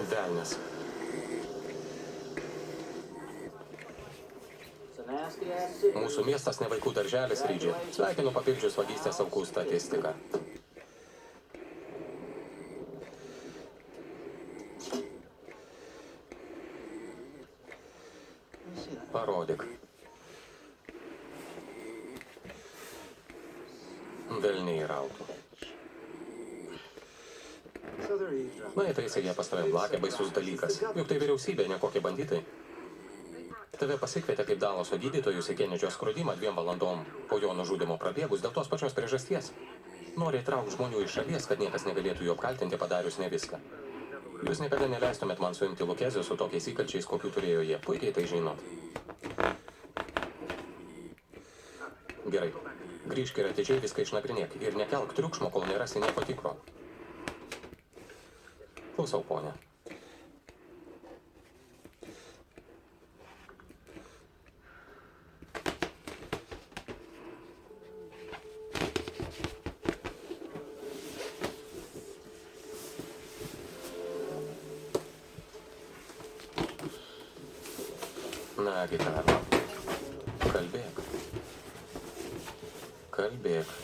Velnias. Mūsų miestas ne vaikų darželis, Rydži. Sveikinu papildžius vagystės aukų statistiką. Parodyk. Velniai rautų. Na, įtaisė jie pas tave blakę, baisus dalykas. Juk tai vyriausybė, ne kokie banditai. Tave pasikvietė kaip Dalaso gydytojus į Kenedžio skrudimą 2 valandom po jo nužudimo prabėgus dėl tos pačios priežasties. Nori įtraukti žmonių iš šalies, kad niekas negalėtų jų apkaltinti padarius ne viską. Jūs niekada neleistumėt man suimti Lukezio su tokiais įkalčiais, kokių turėjo jie. Puikiai tai žinot. Gerai. Grįžk ir atidžiai viską išnagrinėk ir nekelk triukšmo, kol nerasi nieko tikro. Klausau, ponė. Na, gitarą. Kalbėk. Kalbėk.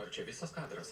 Ar čia visas kadras?